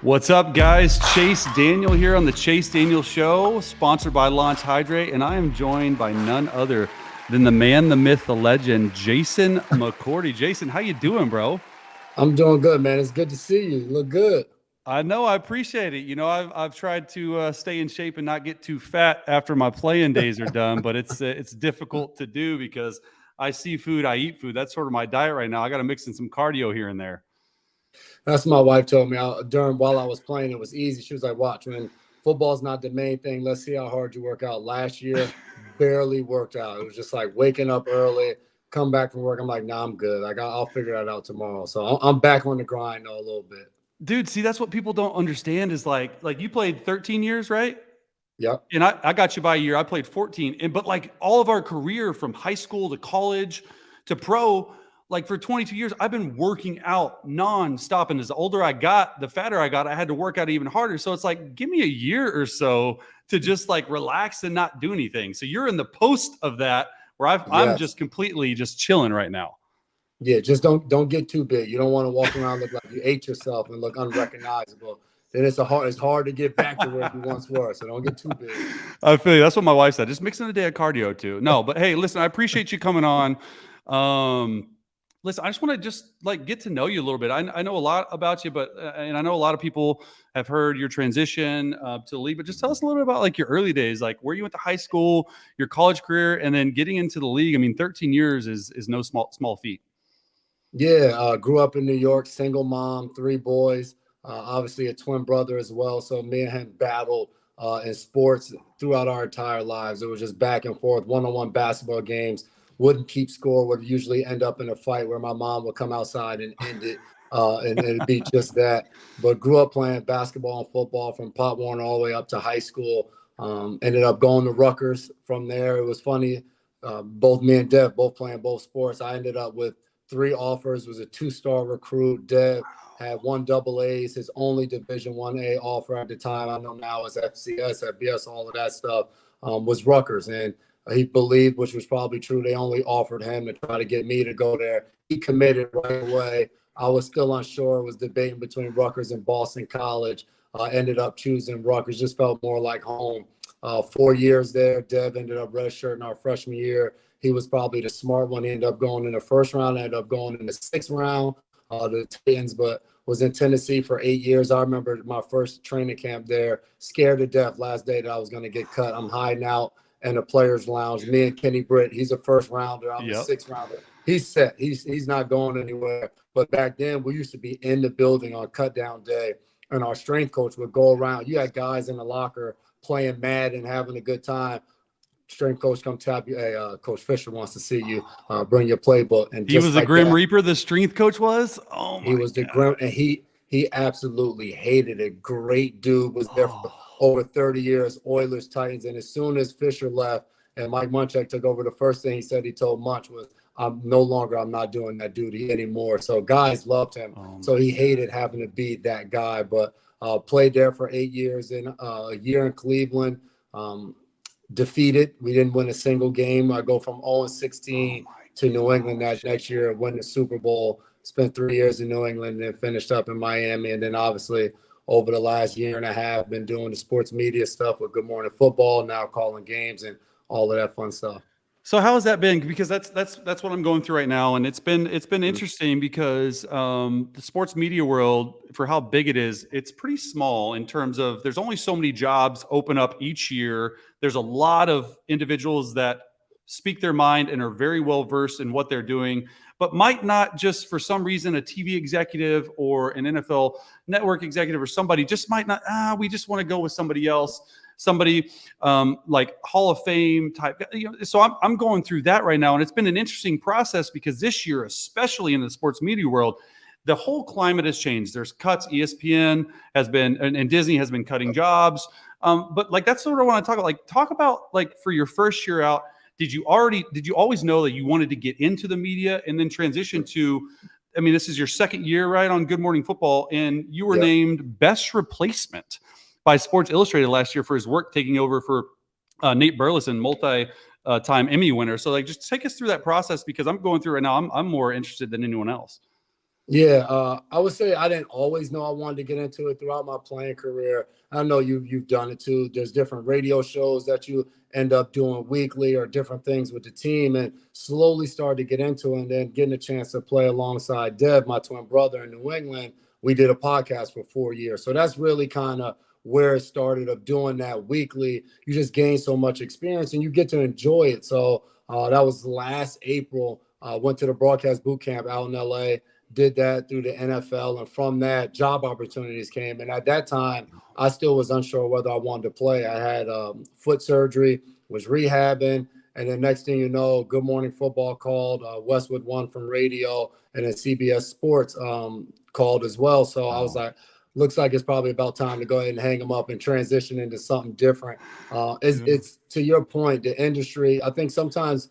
What's up, guys? Chase Daniel here on the Chase Daniel Show, sponsored by Launch Hydrate, and I am joined by none other than the man, the myth, the legend, Jason McCourty. Jason, how you doing, bro? I'm doing good, man. It's good to see you. You look good. I know, I appreciate it. You know, I've tried to stay in shape and not get too fat after my playing days are done, but it's difficult to do because I see food, I eat food. That's sort of my diet right now. I got to mix in some cardio here and there. That's what my wife told me while I was playing. It was easy. She was like, watch, man, football's not the main thing. Let's see how hard you work out. Last year, barely worked out. It was just like waking up early, come back from work. I'm like, nah, I'm good. I'll figure that out tomorrow. So I'm back on the grind though, a little bit. Dude, see, that's what people don't understand is like you played 13 years, right? Yep. And I got you by a year. I played 14. But like all of our career from high school to college to pro, like for 22 years, I've been working out nonstop. And as the older I got, the fatter I got, I had to work out even harder. So it's like, give me a year or so to just like relax and not do anything. So you're in the post of that where I'm just completely just chilling right now. Yeah, just don't get too big. You don't want to walk around look like you ate yourself and look unrecognizable. Then it's hard to get back to where you once were. So don't get too big. I feel you. That's what my wife said. Just mix in a day of cardio too. No, but hey, listen, I appreciate you coming on. Listen, I just want to just like get to know you a little bit. I know a lot about you, but and I know a lot of people have heard your transition to the league. But just tell us a little bit about like your early days, like where you went to high school, your college career, and then getting into the league. I mean, 13 years is no small feat. Yeah, grew up in New York, single mom, 3 boys, obviously a twin brother as well. So me and him battled in sports throughout our entire lives. It was just back and forth, one-on-one basketball games. Wouldn't keep score, would usually end up in a fight where my mom would come outside and end it, and it'd be just that. But grew up playing basketball and football from Pop Warner all the way up to high school. Ended up going to Rutgers from there. It was funny. Both me and Dev, both playing both sports. I ended up with 3 offers, was a 2-star recruit. Dev had 1 AA, his only Division 1A offer at the time. I know now is FCS, FBS, all of that stuff, was Rutgers. And he believed, which was probably true, they only offered him to try to get me to go there. He committed right away. I was still unsure. Was debating between Rutgers and Boston College. Ended up choosing Rutgers. Just felt more like home. 4 years there. Dev ended up redshirting our freshman year. He was probably the smart one. He ended up going in the first round. Ended up going in the 6th round. The Titans, but was in Tennessee for 8 years. I remember my first training camp there. Scared to death last day that I was going to get cut. I'm hiding out in the players' lounge. Me and Kenny Britt, he's a first rounder. I'm a 6th rounder. He's set. He's not going anywhere. But back then, we used to be in the building on cut down day, and our strength coach would go around. You had guys in the locker playing mad and having a good time. Strength coach come tap you. Hey, Coach Fisher wants to see you. Bring your playbook. And he was the Grim Reaper. The strength coach was. Oh my! He was the Grim, and he absolutely hated it. Great dude. Was there for over 30 years. Oilers, Titans, and as soon as Fisher left and Mike Munchak took over, the first thing he said he told Munch was, I'm not doing that duty anymore. So guys loved him. So he hated having to be that guy. But played there for 8 years and a year in Cleveland. Defeated. We didn't win a single game. I go from 0-16 to New England that next year, win the Super Bowl, spent 3 years in New England, and then finished up in Miami. And then obviously over the last year and a half, been doing the sports media stuff with Good Morning Football, now calling games and all of that fun stuff. So how has that been? Because that's what I'm going through right now, and it's been interesting because the sports media world, for how big it is, it's pretty small in terms of there's only so many jobs open up each year. There's a lot of individuals that speak their mind and are very well versed in what they're doing, but might not just for some reason a TV executive or an NFL network executive or somebody just might not. We just want to go with somebody else. Somebody like Hall of Fame type. So I'm going through that right now. And it's been an interesting process because this year, especially in the sports media world, the whole climate has changed. There's cuts. ESPN has been, and Disney has been cutting jobs. But like, that's what I want to talk about. Like, talk about like for your first year out, did you always know that you wanted to get into the media and then transition to, I mean, this is your 2nd year, right, on Good Morning Football, and you were named Best Replacement by Sports Illustrated last year for his work taking over for Nate Burleson, multi-time Emmy winner. So like, just take us through that process because I'm going through right now. I'm more interested than anyone else. Yeah, I would say I didn't always know I wanted to get into it throughout my playing career. I know you've done it too. There's different radio shows that you end up doing weekly or different things with the team, and slowly started to get into it. And then getting a chance to play alongside Dev, my twin brother in New England. We did a podcast for 4 years. So that's really kind of where it started of doing that weekly. You just gain so much experience and you get to enjoy it. So that was last April. Went to the broadcast boot camp out in LA, did that through the NFL. And from that, job opportunities came. And at that time, I still was unsure whether I wanted to play. I had foot surgery, was rehabbing. And then next thing you know, Good Morning Football called, Westwood One from radio, and then CBS Sports called as well. So I was like, looks like it's probably about time to go ahead and hang them up and transition into something different. It's to your point, the industry. I think sometimes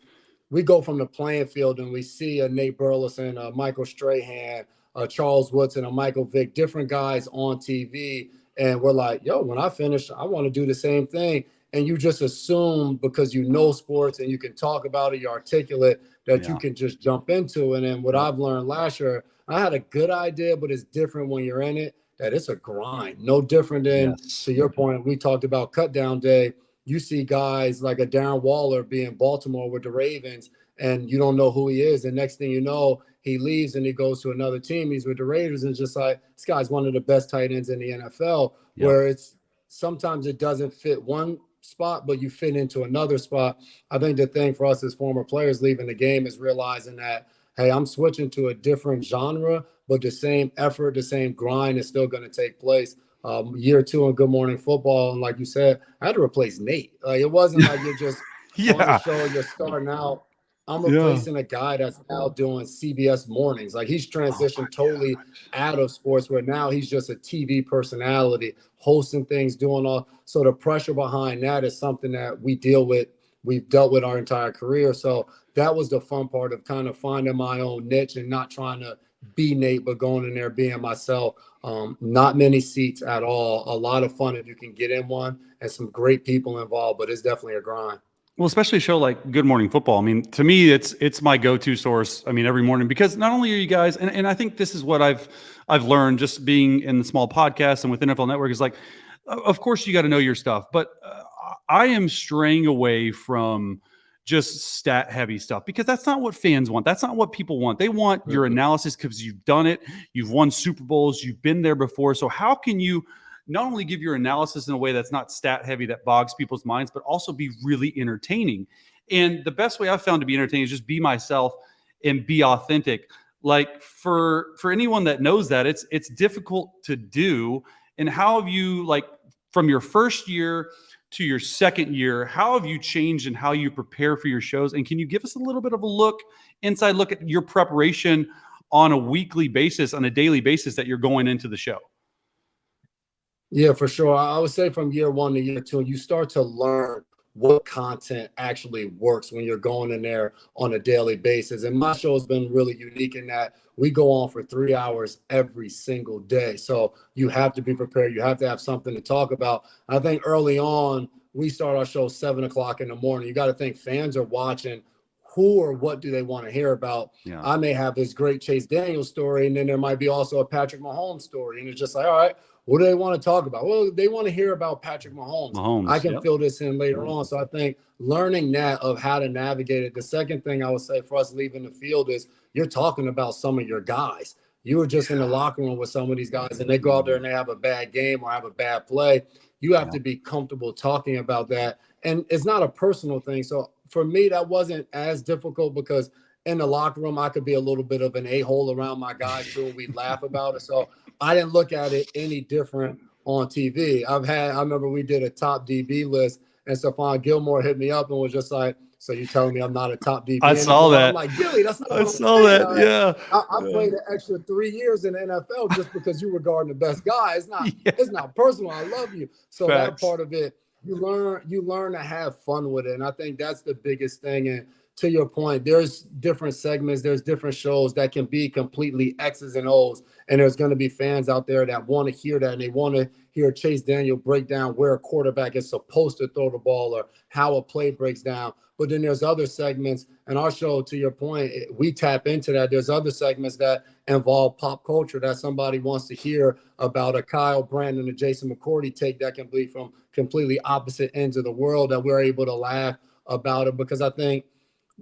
we go from the playing field and we see a Nate Burleson, a Michael Strahan, a Charles Woodson, a Michael Vick, different guys on TV. And we're like, yo, when I finish, I want to do the same thing. And you just assume because you know sports and you can talk about it, you're articulate, that you can just jump into it. And what I've learned last year, I had a good idea, but it's different when you're in it, that it's a grind. No different than, to your point, we talked about cut down day. You see guys like a Darren Waller be in Baltimore with the Ravens, and you don't know who he is. And next thing you know, he leaves and he goes to another team. He's with the Raiders, and it's just like, this guy's one of the best tight ends in the NFL, where it's sometimes it doesn't fit one spot, but you fit into another spot. I think the thing for us as former players leaving the game is realizing that, hey, I'm switching to a different genre, but the same effort, the same grind is still going to take place. Year two in Good Morning Football, and like you said, I had to replace Nate. Like, it wasn't like you're just on the show, you're starting out. I'm replacing a guy that's now doing CBS mornings. Like, he's transitioned totally out of sports, where now he's just a TV personality, hosting things, doing all. So the pressure behind that is something that we deal with. We've dealt with our entire career. So that was the fun part of kind of finding my own niche and not trying to be Nate, but going in there being myself. Not many seats at all. A lot of fun if you can get in one, and some great people involved, but it's definitely a grind. Well, especially a show like Good Morning Football. I mean, to me, it's my go-to source. I mean, every morning, because not only are you guys, and I think this is what I've learned just being in the small podcast and with NFL Network, is like, of course you got to know your stuff, but I am straying away from just stat heavy stuff, because that's not what fans want. That's not what people want. They want your analysis because you've done it. You've won Super Bowls. You've been there before. So how can you not only give your analysis in a way that's not stat heavy, that bogs people's minds, but also be really entertaining? And the best way I've found to be entertaining is just be myself and be authentic. Like, for anyone that knows that, it's difficult to do. And how have you, like, from your first year to your second year, how have you changed in how you prepare for your shows? And can you give us a little bit of a inside look at your preparation on a weekly basis, on a daily basis, that you're going into the show? Yeah, for sure. I would say from year one to year two, you start to learn what content actually works when you're going in there on a daily basis. And my show has been really unique in that we go on for 3 hours every single day. So you have to be prepared. You have to have something to talk about. I think early on, we start our show 7 o'clock in the morning. You got to think fans are watching. Who or what do they want to hear about? I may have this great Chase Daniel story, and then there might be also a Patrick Mahomes story. And it's just like, all right, what do they want to talk about? Well, they want to hear about Patrick Mahomes. I can fill this in later on. So I think learning that of how to navigate it. The second thing I would say for us leaving the field is you're talking about some of your guys. You were just in the locker room with some of these guys, and they go out there and they have a bad game or have a bad play. You have to be comfortable talking about that. And it's not a personal thing. So for me, that wasn't as difficult, because in the locker room, I could be a little bit of an a-hole around my guys too, and we'd laugh about it. So I didn't look at it any different on TV. I remember we did a top DB list, and Stephon Gilmore hit me up and was just like, so you telling me I'm not a top DB? I saw that. I'm like, Billy, that's not what I I'm saw saying. that. I played an extra 3 years in the NFL just because you were guarding the best guy. It's not personal. I love you. So that part of it, you learn to have fun with it. And I think that's the biggest thing. And to your point, there's different segments, there's different shows that can be completely X's and O's. And there's going to be fans out there that want to hear that, and they want to hear Chase Daniel break down where a quarterback is supposed to throw the ball or how a play breaks down. But then there's other segments, and our show, to your point, we tap into that. There's other segments that involve pop culture that somebody wants to hear about, a Kyle Brandon, a Jason McCourty take that can be from completely opposite ends of the world, that we're able to laugh about it, because I think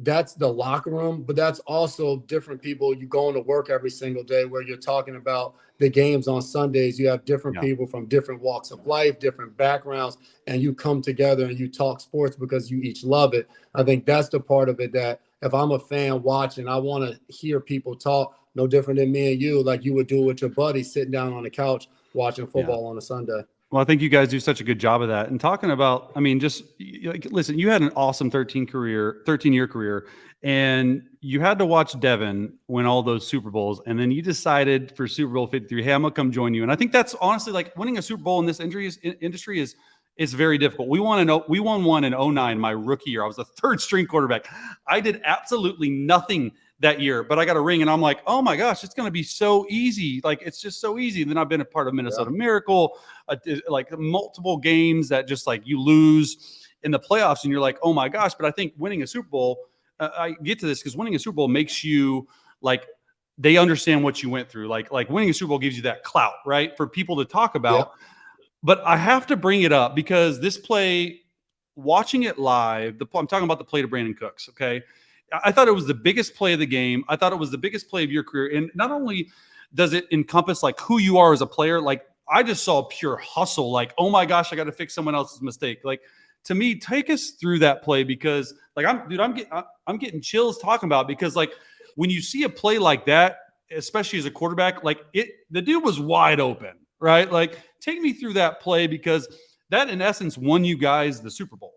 that's the locker room, but that's also different people. You go into work every single day where you're talking about the games on Sundays. You have different people from different walks of life, different backgrounds, and you come together and you talk sports because you each love it. I think that's the part of it that if I'm a fan watching, I want to hear people talk, no different than me and you, like you would do with your buddy sitting down on the couch watching football on a Sunday. Well, I think you guys do such a good job of that. And talking about, I mean, just like, listen, you had an awesome 13-year career, and you had to watch Devin win all those Super Bowls. And then you decided for Super Bowl 53, hey, I'm going to come join you. And I think that's honestly, like, winning a Super Bowl in this industry is very difficult. We won one in 2009, my rookie year. I was the third string quarterback. I did absolutely nothing that year, but I got a ring, and I'm like, oh my gosh, it's going to be so easy. Like, it's just so easy. And then I've been a part of Minnesota Miracle, like multiple games that just like you lose in the playoffs, and you're like, oh my gosh. But I think winning a Super Bowl, I get to this because winning a Super Bowl makes you like, they understand what you went through. Like winning a Super Bowl gives you that clout, right, for people to talk about. But I have to bring it up because this play, watching it live, I'm talking about the play to Brandon Cooks, okay? I thought it was the biggest play of the game. I thought it was the biggest play of your career. And not only does it encompass like who you are as a player, like I just saw pure hustle. Like, oh my gosh, I got to fix someone else's mistake. Like, to me, take us through that play, because like I'm getting chills talking about it, because like when you see a play like that, especially as a quarterback, like the dude was wide open, right? Like, take me through that play, because that in essence won you guys the Super Bowl.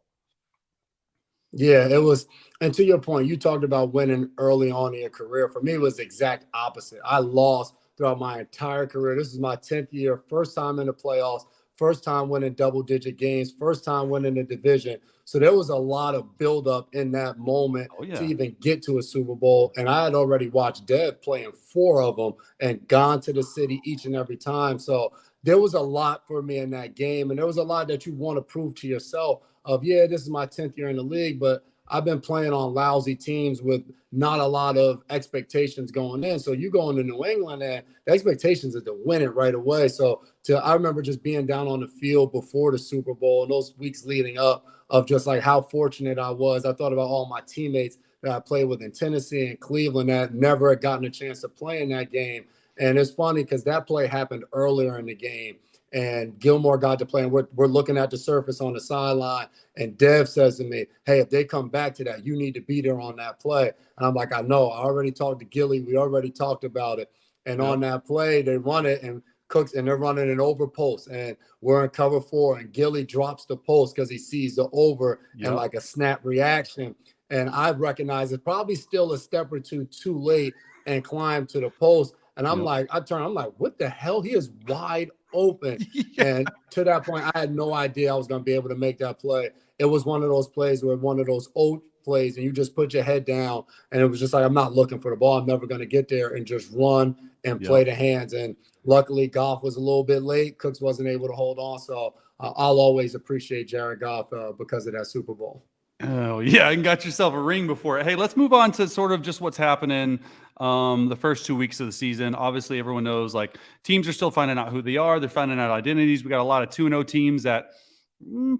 Yeah, it was. And to your point, you talked about winning early on in your career. For me, it was the exact opposite. I lost throughout my entire career. This is my 10th year, first time in the playoffs, first time winning double-digit games, first time winning the division. So there was a lot of buildup in that moment to even get to a Super Bowl. And I had already watched Dev playing 4 of them and gone to the city each and every time. So there was a lot for me in that game. And there was a lot that you want to prove to yourself of, yeah, this is my 10th year in the league, but I've been playing on lousy teams with not a lot of expectations going in. So you go into New England and the expectations is to win it right away. So I remember just being down on the field before the Super Bowl and those weeks leading up of just like how fortunate I was. I thought about all my teammates that I played with in Tennessee and Cleveland that never had gotten a chance to play in that game. And it's funny because that play happened earlier in the game. And Gilmore got to play, and we're looking at the surface on the sideline, and Dev says to me, hey, if they come back to that, you need to be there on that play. And I'm like, I know. I already talked to Gilly. We already talked about it. And on that play, they run it, and Cooks, and they're running an over post, and we're in cover 4, and Gilly drops the post because he sees the over and like a snap reaction. And I recognize it's probably still a step or two too late and climb to the post. And I'm like, I'm like, what the hell? He is wide open. And to that point, I had no idea I was going to be able to make that play. It was one of those plays where one of those old plays, and you just put your head down, and it was just like, I'm not looking for the ball. I'm never going to get there, and just run and play the hands. And luckily, Goff was a little bit late. Cooks wasn't able to hold on. So I'll always appreciate Jared Goff because of that Super Bowl. Oh, yeah, and got yourself a ring before it. Hey, let's move on to sort of just what's happening the first 2 weeks of the season. Obviously, everyone knows, like, teams are still finding out who they are. They're finding out identities. We got a lot of 2-0 teams that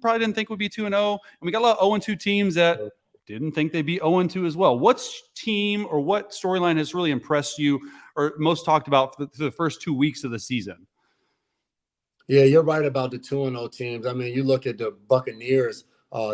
probably didn't think would be 2-0. And we got a lot of 0-2 teams that didn't think they'd be 0-2 as well. What's team or what storyline has really impressed you or most talked about for the first 2 weeks of the season? Yeah, you're right about the 2-0 teams. I mean, you look at the Buccaneers,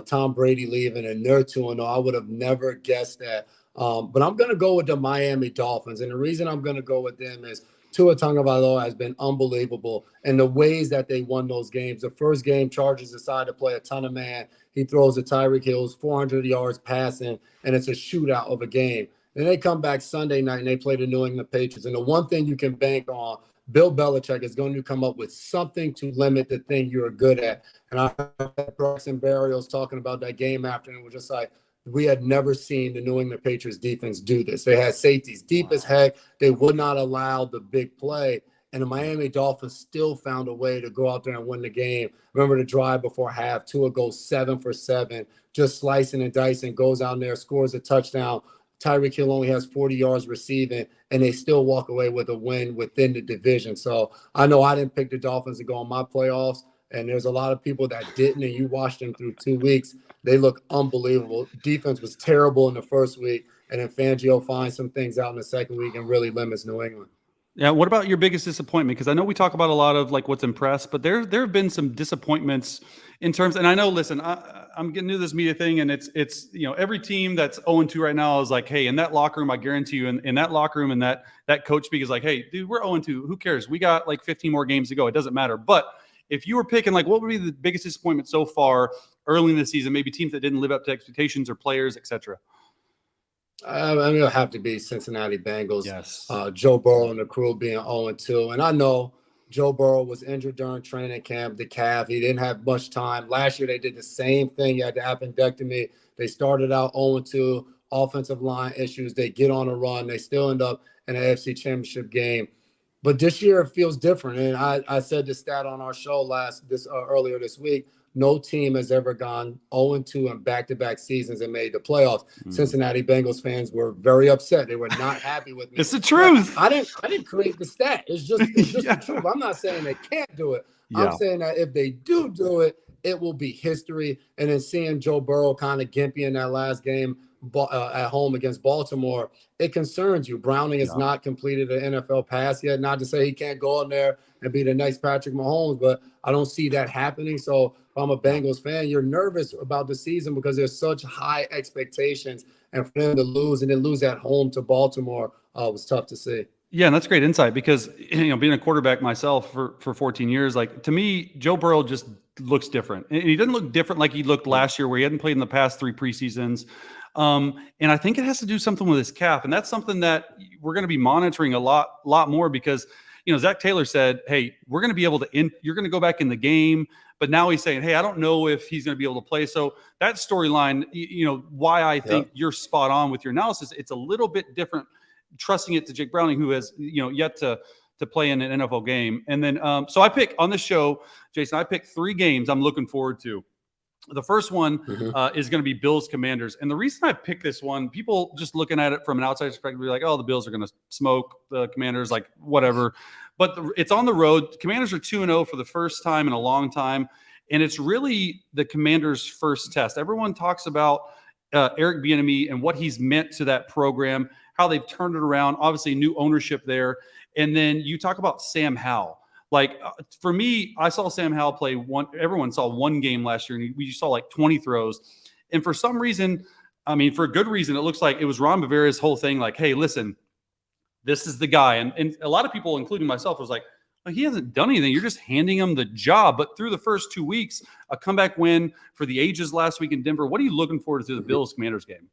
Tom Brady leaving, and they're 2-0. I would have never guessed that. But I'm going to go with the Miami Dolphins. And the reason I'm going to go with them is Tua Tagovailoa has been unbelievable in the ways that they won those games. The first game, Chargers decide to play a ton of man. He throws to Tyreek Hill, 400 yards passing, and it's a shootout of a game. Then they come back Sunday night and they play the New England Patriots. And the one thing you can bank on, Bill Belichick is going to come up with something to limit the thing you're good at. And I heard Brooks and Barrios talking about that game after, and it was just like, we had never seen the New England Patriots defense do this. They had safeties deep as heck. They would not allow the big play. and the Miami Dolphins still found a way to go out there and win the game. Remember the drive before half, Tua goes 7 for 7, just slicing and dicing, goes out there, scores a touchdown. Tyreek Hill only has 40 yards receiving, and they still walk away with a win within the division. So I know I didn't pick the Dolphins to go in my playoffs, and there's a lot of people that didn't, and you watched them through 2 weeks. They look unbelievable. Defense was terrible in the first week, and then Fangio finds some things out in the second week and really limits New England. Yeah. What about your biggest disappointment? Because I know we talk about a lot of like what's impressed, but there have been some disappointments in terms. And I know, listen, I'm getting into this media thing, and it's every team that's 0-2 right now is like, hey, in that locker room, I guarantee you, in that locker room, and that coach speak is like, hey, dude, we're 0-2. Who cares? We got like 15 more games to go. It doesn't matter. But if you were picking, like, what would be the biggest disappointment so far early in the season? Maybe teams that didn't live up to expectations or players, etc. I'm going to have to be Cincinnati Bengals. Yes. Joe Burrow and the crew being 0-2. And I know Joe Burrow was injured during training camp, the calf. He didn't have much time. Last year, they did the same thing. He had the appendectomy. They started out 0-2, offensive line issues. They get on a run. They still end up in an AFC Championship game. But this year, it feels different. And I said this stat on our show earlier this week. No team has ever gone 0-2 in back-to-back seasons and made the playoffs. Cincinnati Bengals fans were very upset. They were not happy with me. It's the truth. I didn't create the stat. It's just the truth. I'm not saying they can't do it. I'm saying that if they do it, it will be history. And then seeing Joe Burrow kind of gimpy in that last game at home against Baltimore, it concerns you. Browning has not completed an NFL pass yet. Not to say he can't go in there and be the next Patrick Mahomes, but I don't see that happening. So if I'm a Bengals fan, you're nervous about the season because there's such high expectations. And for them to lose and then lose at home to Baltimore was tough to see. Yeah, and that's great insight because being a quarterback myself for 14 years, like to me, Joe Burrow just looks different. And he doesn't look different like he looked last year where he hadn't played in the past 3 preseasons. And I think it has to do something with his calf. And that's something that we're going to be monitoring a lot more because, Zach Taylor said, hey, we're going to be able to you're going to go back in the game. But now he's saying, hey, I don't know if he's going to be able to play. So that storyline, why I think you're spot on with your analysis, it's a little bit different, trusting it to Jake Browning, who has, yet to play in an NFL game. And then, so I pick on this show, Jason, I picked 3 games I'm looking forward to. The first one is going to be Bills Commanders. And the reason I picked this one, people just looking at it from an outside perspective, be like, oh, the Bills are going to smoke the Commanders, like whatever. But it's on the road. Commanders are 2-0 for the first time in a long time. And it's really the Commanders' first test. Everyone talks about Eric Bieniemy and what he's meant to that program, how they've turned it around, obviously new ownership there. And then you talk about Sam Howell. Like for me, I saw Sam Howell play everyone saw one game last year, and we saw like 20 throws. And for some reason, for a good reason, it looks like it was Ron Bavaria's whole thing. Like, hey, listen, this is the guy. And a lot of people, including myself, was like, well, he hasn't done anything. You're just handing him the job. But through the first 2 weeks, a comeback win for the ages last week in Denver. What are you looking forward to the Bills Commanders game?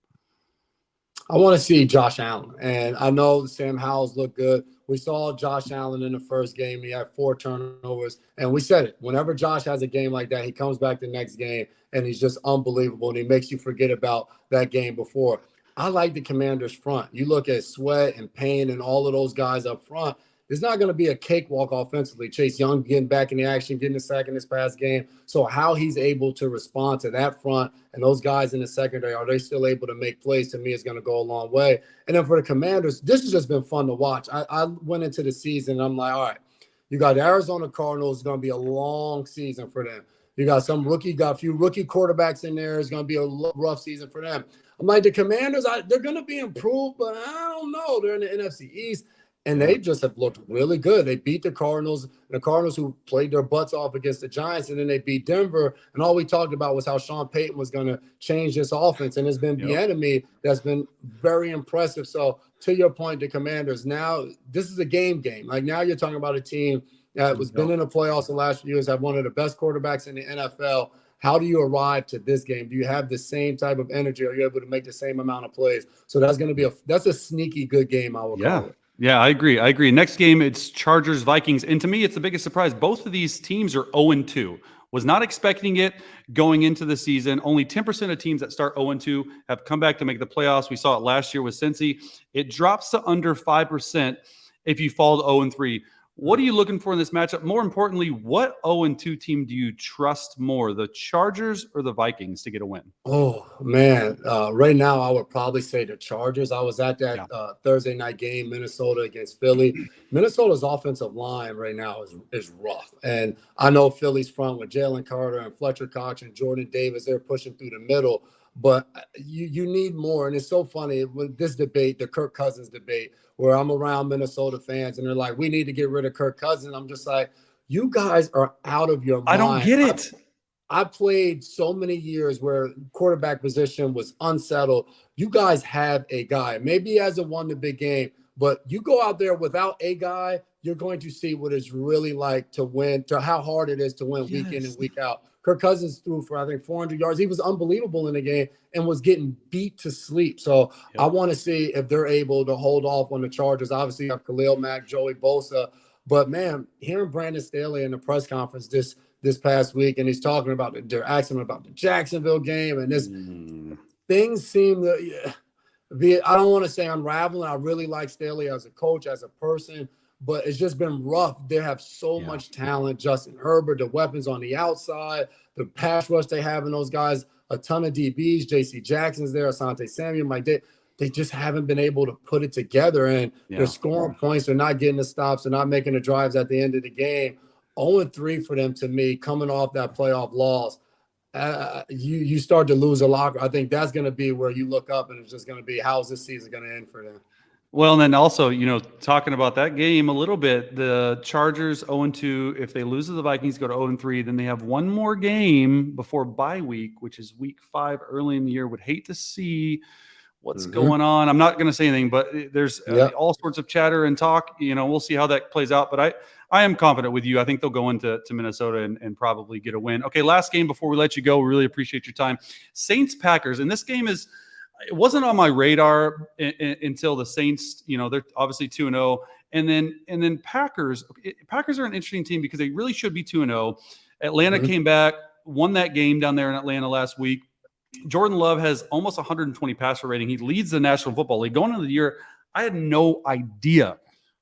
I want to see Josh Allen. And I know Sam Howell's look good. We saw Josh Allen in the first game. He had 4 turnovers. And we said it. Whenever Josh has a game like that, he comes back the next game, and he's just unbelievable. And he makes you forget about that game before. I like the Commanders' front. You look at Sweat and Payne and all of those guys up front. It's not going to be a cakewalk offensively. Chase Young getting back in the action, getting a sack in this past game. So how he's able to respond to that front and those guys in the secondary, are they still able to make plays, to me is going to go a long way. And then for the Commanders, this has just been fun to watch. I went into the season, and I'm like, all right, you got the Arizona Cardinals. It's going to be a long season for them. You got a few rookie quarterbacks in there. It's going to be a rough season for them. I'm like, the Commanders, they're going to be improved, but I don't know. They're in the NFC East. And they just have looked really good. They beat the Cardinals who played their butts off against the Giants, and then they beat Denver. And all we talked about was how Sean Payton was going to change this offense. And it's been Bieniemy that's been very impressive. So to your point, the Commanders, now this is a game. Like now you're talking about a team that was been in the playoffs the last few years, have one of the best quarterbacks in the NFL. How do you arrive to this game? Do you have the same type of energy? Are you able to make the same amount of plays? So that's going to be that's a sneaky good game, I would call it. Yeah, I agree. Next game, it's Chargers Vikings. And to me, it's the biggest surprise. Both of these teams are 0-2. Was not expecting it going into the season. Only 10% of teams that start 0-2 have come back to make the playoffs. We saw it last year with Cincy. It drops to under 5% if you fall to 0-3. What are you looking for in this matchup? More importantly, what 0-2 team do you trust more, the Chargers or the Vikings to get a win? Oh man, right now I would probably say the Chargers. I was at that Thursday night game, Minnesota against Philly. Minnesota's offensive line right now is rough, and I know Philly's front with Jalen Carter and Fletcher Cox and Jordan Davis. They're pushing through the middle, but you need more. And it's so funny with this debate, the Kirk Cousins debate, where I'm around Minnesota fans and they're like, "We need to get rid of Kirk Cousins." I'm just like, "You guys are out of your mind." I don't get it. I played so many years where quarterback position was unsettled. You guys have a guy. Maybe he hasn't won the big game, but you go out there without a guy, you're going to see what it's really like to win, to how hard it is to win week in and week out. Kirk Cousins threw for, I think, 400 yards. He was unbelievable in the game and was getting beat to sleep. So I want to see if they're able to hold off on the Chargers. Obviously, you have Khalil Mack, Joey Bosa. But, man, hearing Brandon Staley in the press conference this past week, and he's talking about they're asking him about the Jacksonville game, and this things seem to be, I don't want to say unraveling. I really like Staley as a coach, as a person, but it's just been rough. They have so much talent. Justin Herbert, the weapons on the outside, the pass rush they have in those guys, a ton of DBs. J.C. Jackson's there, Asante Samuel, Mike Day. They just haven't been able to put it together, and they're scoring points. They're not getting the stops. They're not making the drives at the end of the game. 0-3 for them, to me, coming off that playoff loss. You start to lose a lot. I think that's going to be where you look up and it's just going to be, how's this season going to end for them? Well, and then also, talking about that game a little bit, the Chargers 0-2, if they lose to the Vikings, go to 0-3, then they have one more game before bye week, which is week 5 early in the year. Would hate to see what's going on. I'm not going to say anything, but there's all sorts of chatter and talk. We'll see how that plays out. But I am confident with you. I think they'll go into Minnesota and probably get a win. Okay, last game before we let you go. We really appreciate your time. Saints-Packers. And this game it wasn't on my radar until the Saints, they're obviously 2-0. And then Packers. Packers are an interesting team because they really should be 2-0. Atlanta came back, won that game down there in Atlanta last week. Jordan Love has almost 120 passer rating. He leads the National Football League. Going into the year, I had no idea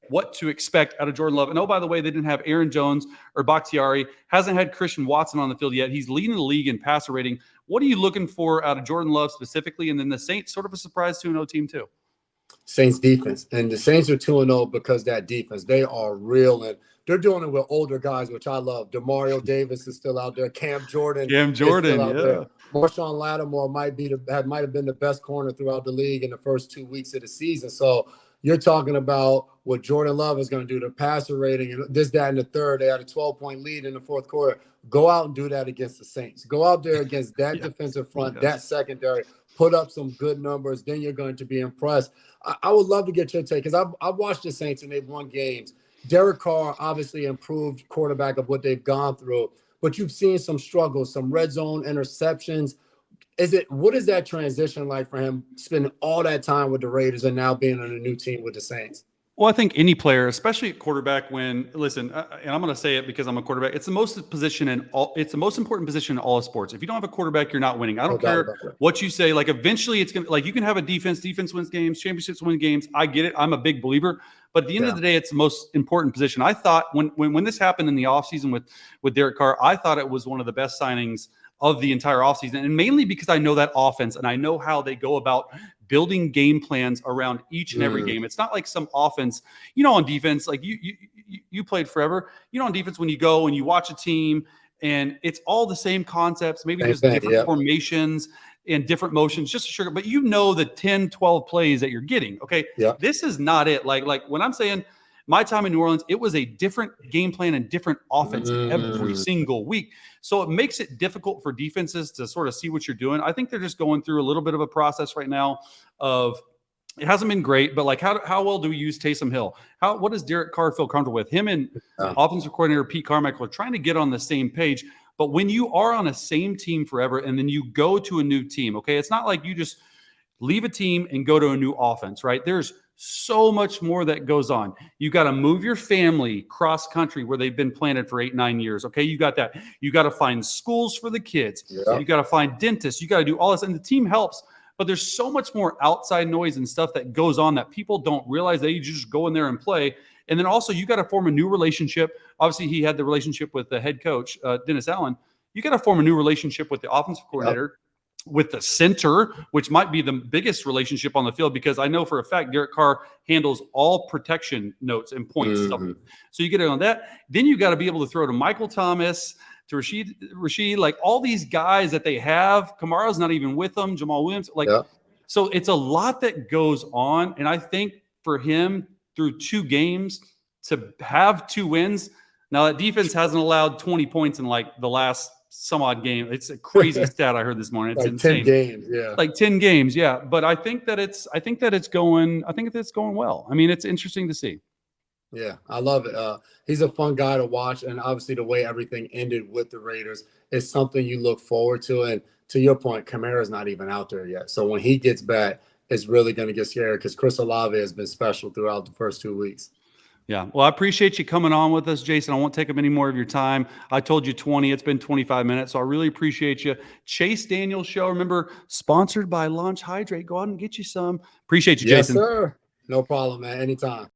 what to expect out of Jordan Love. And by the way, they didn't have Aaron Jones or Bakhtiari. Hasn't had Christian Watson on the field yet. He's leading the league in passer rating. What are you looking for out of Jordan Love specifically? And then the Saints, sort of a surprise 2-0 team too. Saints defense. And the Saints are 2-0 because that defense, they are real. And they're doing it with older guys, which I love. DeMario Davis is still out there. Cam Jordan, there. Marshawn Lattimore might have been the best corner throughout the league in the first 2 weeks of the season. So you're talking about what Jordan Love is going to do, the passer rating, and this, that, and the third. They had a 12-point lead in the fourth quarter. Go out and do that against the Saints. Go out there against that defensive front, that secondary, put up some good numbers. Then you're going to be impressed. I would love to get your take because I've watched the Saints and they've won games. Derek Carr, obviously improved quarterback of what they've gone through, but you've seen some struggles, some red zone interceptions. What is that transition like for him, spending all that time with the Raiders and now being on a new team with the Saints? Well, I think any player, especially at quarterback, and I'm going to say it because I'm a quarterback. It's the most important position in all sports. If you don't have a quarterback, you're not winning. I don't care what you say. Like eventually, it's going to you can have a defense. Defense wins games. Championships win games. I get it. I'm a big believer. But at the end of the day, it's the most important position. I thought when this happened in the offseason with Derek Carr, I thought it was one of the best signings of the entire offseason, and mainly because I know that offense and I know how they go about building game plans around each and every game. It's not like some offense, on defense, like you played forever. On defense, when you go and you watch a team and it's all the same concepts, maybe there's different formations and different motions, just a sugar, but the 10, 12 plays that you're getting. Okay. Yeah. This is not it. Like when I'm saying my time in New Orleans, it was a different game plan and different offense every single week. So it makes it difficult for defenses to sort of see what you're doing. I think they're just going through a little bit of a process right now of it hasn't been great, but like how well do we use Taysom Hill? What does Derek Carr feel comfortable with? Him and offensive coordinator Pete Carmichael are trying to get on the same page. But when you are on a same team forever and then you go to a new team, okay, it's not like you just leave a team and go to a new offense, right? There's so much more that goes on. You got to move your family cross country where they've been planted for 8-9 years. Okay. You got that. You got to find schools for the kids. You got to find dentists. You got to do all this. And the team helps. but there's so much more outside noise and stuff that goes on that people don't realize that you just go in there and play. And then also you got to form a new relationship. Obviously he had the relationship with the head coach, Dennis Allen. You got to form a new relationship with the offensive coordinator, with the center, which might be the biggest relationship on the field, because I know for a fact Derek Carr handles all protection notes and points. Mm-hmm. So you get it on that. Then you got to be able to throw to Michael Thomas, to Rashid, like all these guys that they have. Kamara's not even with them. Jamal Williams, so it's a lot that goes on. And I think for him through 2 games to have 2 wins. Now that defense hasn't allowed 20 points in like the last some odd game. It's a crazy stat I heard this morning. It's like insane. 10 games, yeah. Like 10 games, yeah. But I think that it's going well. I mean, it's interesting to see. Yeah, I love it. He's a fun guy to watch, and obviously the way everything ended with the Raiders is something you look forward to. And to your point, Kamara's not even out there yet. So when he gets back, it's really going to get scary because Chris Olave has been special throughout the first 2 weeks. Yeah. Well, I appreciate you coming on with us, Jason. I won't take up any more of your time. I told you 20. It's been 25 minutes. So I really appreciate you. Chase Daniel Show. Remember, sponsored by Launch Hydrate. Go out and get you some. Appreciate you, Jason. Yes, sir. No problem, man. Anytime.